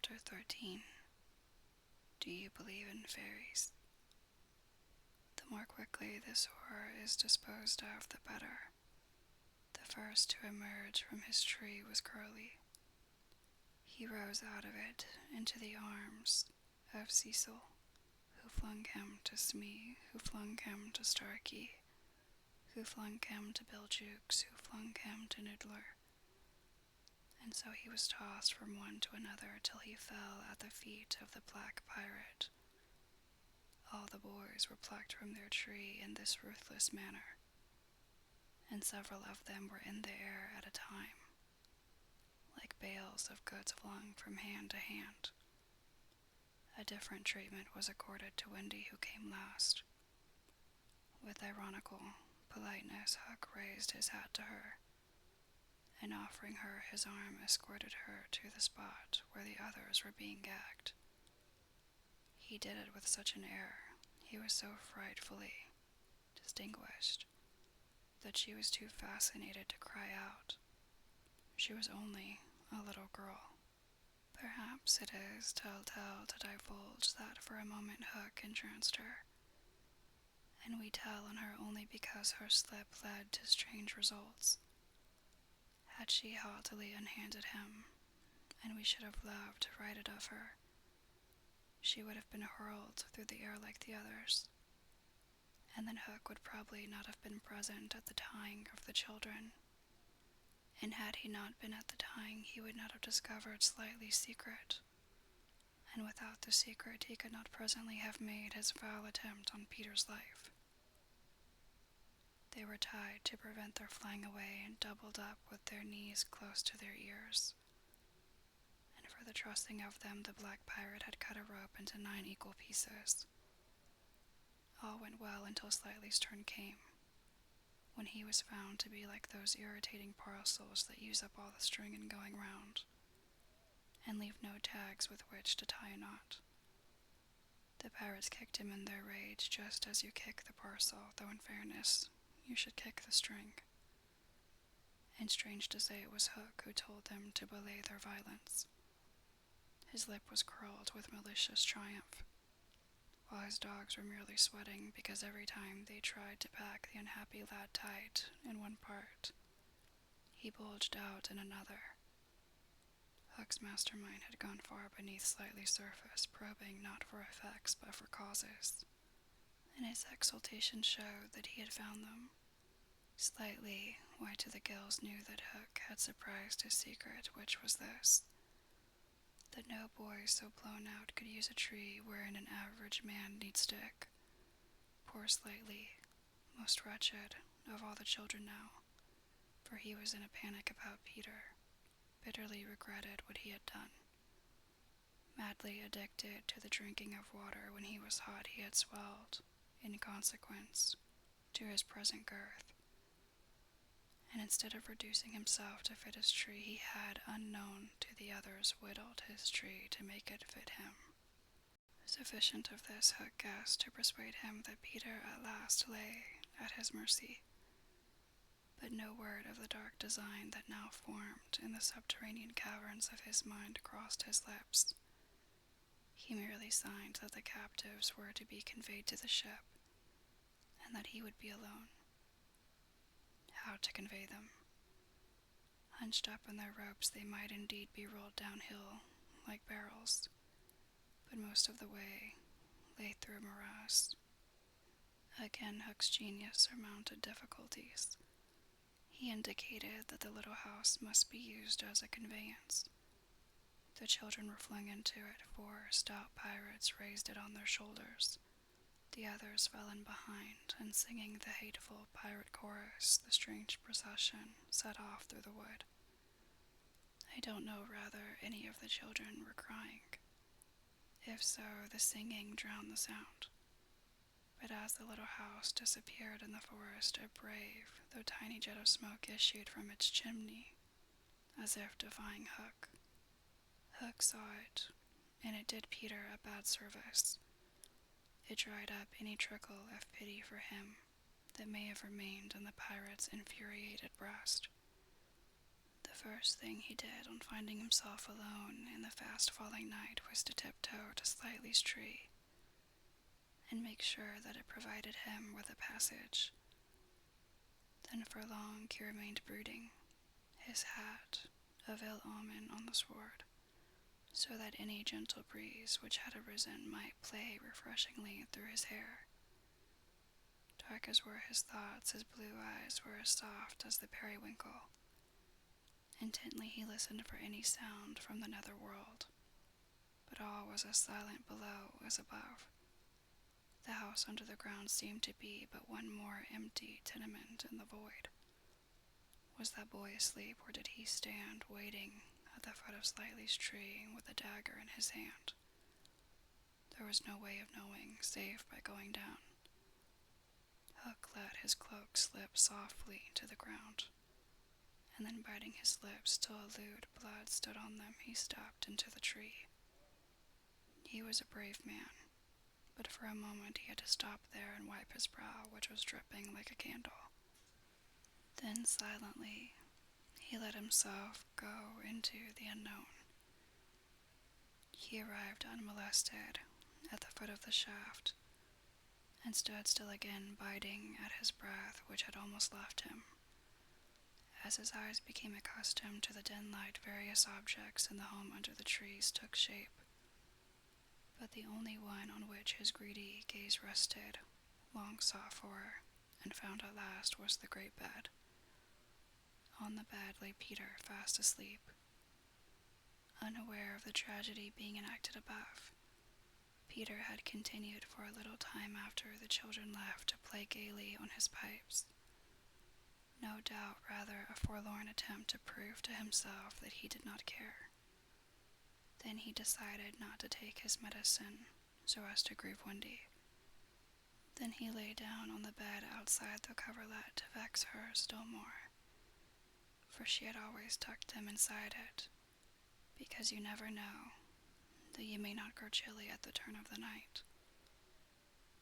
Chapter 13. Do you believe in fairies? The more quickly this horror is disposed of, the better. The first to emerge from his tree was Curly. He rose out of it into the arms of Cecil, who flung him to Smee, who flung him to Starkey, who flung him to Bill Jukes, who flung him to Noodler. And so he was tossed from one to another till he fell at the feet of the black pirate. All the boys were plucked from their tree in this ruthless manner, and several of them were in the air at a time, like bales of goods flung from hand to hand. A different treatment was accorded to Wendy, who came last. With ironical politeness, Huck raised his hat to her, and offering her his arm, escorted her to the spot where the others were being gagged. He did it with such an air, he was so frightfully distinguished, that she was too fascinated to cry out. She was only a little girl. Perhaps it is telltale to divulge that for a moment Huck entranced her, and we tell on her only because her slip led to strange results. Had she haughtily unhanded him, and we should have loved to write it of her, she would have been hurled through the air like the others, and then Huck would probably not have been present at the tying of the children, and had he not been at the tying, he would not have discovered Slightly's secret, and without the secret he could not presently have made his foul attempt on Peter's life. They were tied to prevent their flying away and doubled up with their knees close to their ears, and for the trussing of them the black pirate had cut a rope into 9 equal pieces. All went well until Slightly's turn came, when he was found to be like those irritating parcels that use up all the string in going round, and leave no tags with which to tie a knot. The pirates kicked him in their rage, just as you kick the parcel, though in fairness, you should kick the string. And strange to say, it was Hook who told them to belay their violence. His lip was curled with malicious triumph, while his dogs were merely sweating because every time they tried to pack the unhappy lad tight in one part, he bulged out in another. Huck's mastermind had gone far beneath Slightly's surface, probing not for effects but for causes, and his exultation showed that he had found them. Slightly, white to the gills, knew that Huck had surprised his secret, which was this: that no boy so blown out could use a tree wherein an average man need stick. Poor Slightly, most wretched of all the children now, for he was in a panic about Peter, bitterly regretted what he had done. Madly addicted to the drinking of water when he was hot, he had swelled, in consequence, to his present girth, and instead of reducing himself to fit his tree, he had, unknown to the others, whittled his tree to make it fit him. Sufficient of this Huck guessed to persuade him that Peter at last lay at his mercy, but no word of the dark design that now formed in the subterranean caverns of his mind crossed his lips. He merely signed that the captives were to be conveyed to the ship, and that he would be alone. How to convey them? Hunched up in their ropes, they might indeed be rolled downhill like barrels, but most of the way lay through a morass. Again, Huck's genius surmounted difficulties. He indicated that the little house must be used as a conveyance. The children were flung into it, 4 stout pirates raised it on their shoulders. The others fell in behind, and singing the hateful pirate chorus, the strange procession set off through the wood. I don't know whether any of the children were crying. If so, the singing drowned the sound. But as the little house disappeared in the forest, a brave, though tiny jet of smoke issued from its chimney, as if defying Huck. Huck saw it, and it did Peter a bad service. It dried up any trickle of pity for him that may have remained in the pirate's infuriated breast. The first thing he did on finding himself alone in the fast-falling night was to tiptoe to Slightly's tree and make sure that it provided him with a passage. Then for long he remained brooding, his hat of ill omen on the sward, so that any gentle breeze which had arisen might play refreshingly through his hair. Dark as were his thoughts, his blue eyes were as soft as the periwinkle. Intently he listened for any sound from the nether world, but all was as silent below as above. The house under the ground seemed to be but one more empty tenement in the void. Was that boy asleep, or did he stand waiting at the foot of Slightly's tree with a dagger in his hand? There was no way of knowing, save by going down. Hook let his cloak slip softly to the ground, and then biting his lips till a lewd blood stood on them, he stepped into the tree. He was a brave man, but for a moment he had to stop there and wipe his brow, which was dripping like a candle. Then silently he let himself go into the unknown. He arrived unmolested at the foot of the shaft, and stood still again, biting at his breath, which had almost left him. As his eyes became accustomed to the dim light, various objects in the home under the trees took shape, but the only one on which his greedy gaze rested, long sought for, and found at last, was the great bed. On the bed lay Peter, fast asleep. Unaware of the tragedy being enacted above, Peter had continued for a little time after the children left to play gaily on his pipes. No doubt rather a forlorn attempt to prove to himself that he did not care. Then he decided not to take his medicine so as to grieve Wendy. Then he lay down on the bed outside the coverlet to vex her still more, for she had always tucked him inside it, because you never know that you may not grow chilly at the turn of the night.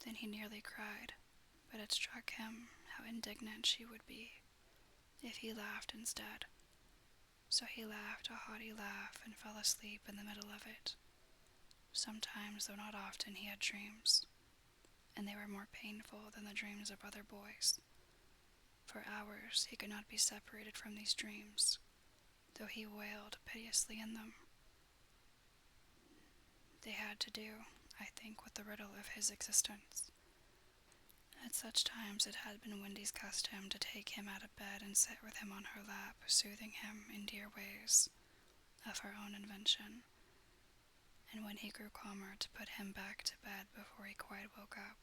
Then he nearly cried, but it struck him how indignant she would be if he laughed instead. So he laughed a haughty laugh and fell asleep in the middle of it. Sometimes, though not often, he had dreams, and they were more painful than the dreams of other boys. For hours he could not be separated from these dreams, though he wailed piteously in them. They had to do, I think, with the riddle of his existence. At such times it had been Wendy's custom to take him out of bed and sit with him on her lap, soothing him in dear ways of her own invention, and when he grew calmer, to put him back to bed before he quite woke up,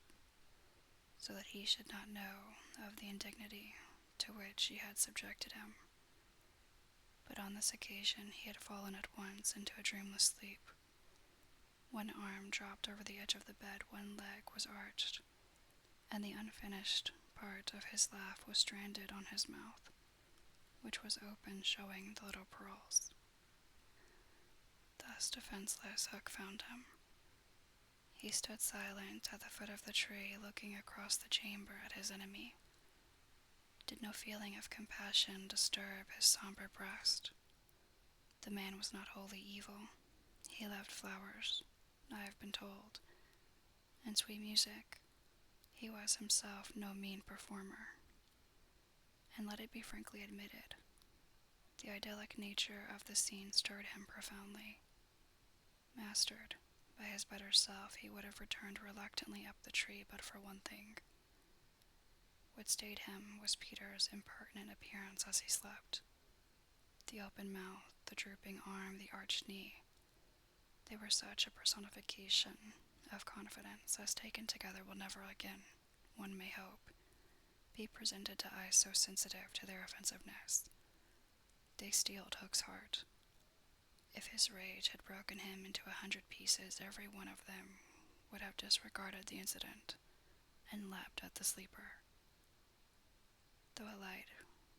so that he should not know of the indignity to which she had subjected him. But on this occasion he had fallen at once into a dreamless sleep. One arm dropped over the edge of the bed, one leg was arched, and the unfinished part of his laugh was stranded on his mouth, which was open, showing the little pearls. Thus defenseless, Hook found him. He stood silent at the foot of the tree, looking across the chamber at his enemy. Did no feeling of compassion disturb his somber breast? The man was not wholly evil. He loved flowers, I have been told, and sweet music. He was himself no mean performer. And let it be frankly admitted, the idyllic nature of the scene stirred him profoundly. Mastered by his better self, he would have returned reluctantly up the tree but for one thing. What stayed him was Peter's impertinent appearance as he slept. The open mouth, the drooping arm, the arched knee. They were such a personification of confidence as taken together will never again, one may hope, be presented to eyes so sensitive to their offensiveness. They steeled Hook's heart. If his rage had broken him into 100 pieces, every one of them would have disregarded the incident and leapt at the sleeper. Though a light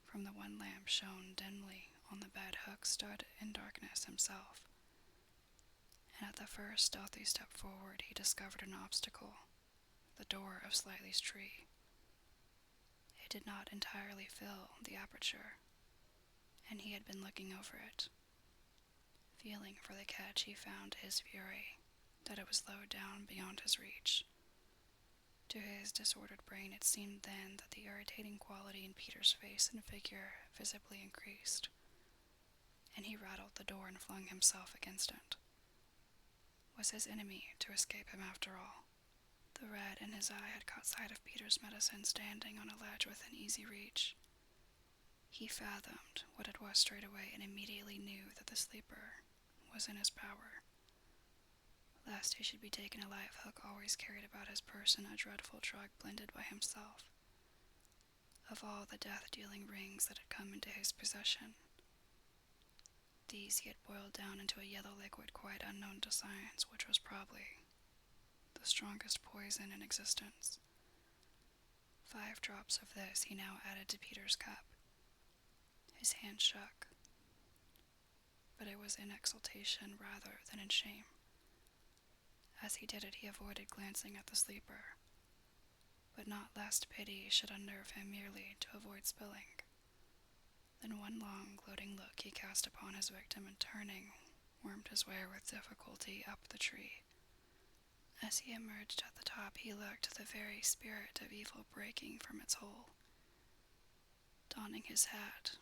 from the one lamp shone dimly on the bed, Hook stood in darkness himself, and at the first stealthy step forward he discovered an obstacle, the door of Slightly's tree. It did not entirely fill the aperture, and he had been looking over it. Feeling for the catch, he found to his fury that it was low down beyond his reach. To his disordered brain, it seemed then that the irritating quality in Peter's face and figure visibly increased, and he rattled the door and flung himself against it. Was his enemy to escape him after all? The red in his eye had caught sight of Peter's medicine standing on a ledge within easy reach. He fathomed what it was straight away and immediately knew that the sleeper was in his power. Lest he should be taken alive, Hook always carried about his person a dreadful drug blended by himself. Of all the death-dealing rings that had come into his possession, these he had boiled down into a yellow liquid quite unknown to science, which was probably the strongest poison in existence. 5 drops of this he now added to Peter's cup. His hand shook, but it was in exultation rather than in shame. As he did it, he avoided glancing at the sleeper, but not lest pity should unnerve him merely to avoid spilling. Then one long, gloating look he cast upon his victim, and turning, wormed his way with difficulty up the tree. As he emerged at the top, he looked the very spirit of evil breaking from its hole. Donning his hat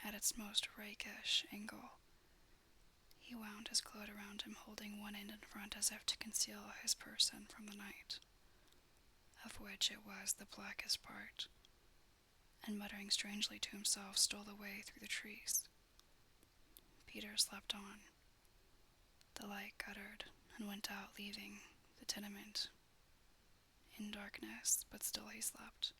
at its most rakish angle, he wound his cloak around him, holding one end in front as if to conceal his person from the night, of which it was the blackest part, and muttering strangely to himself, stole away through the trees. Peter slept on. The light guttered and went out, leaving the tenement in darkness, but still he slept.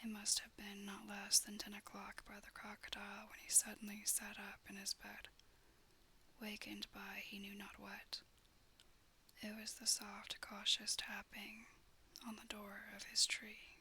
It must have been not less than 10 o'clock by the crocodile when he suddenly sat up in his bed, wakened by he knew not what. It was the soft, cautious tapping on the door of his tree.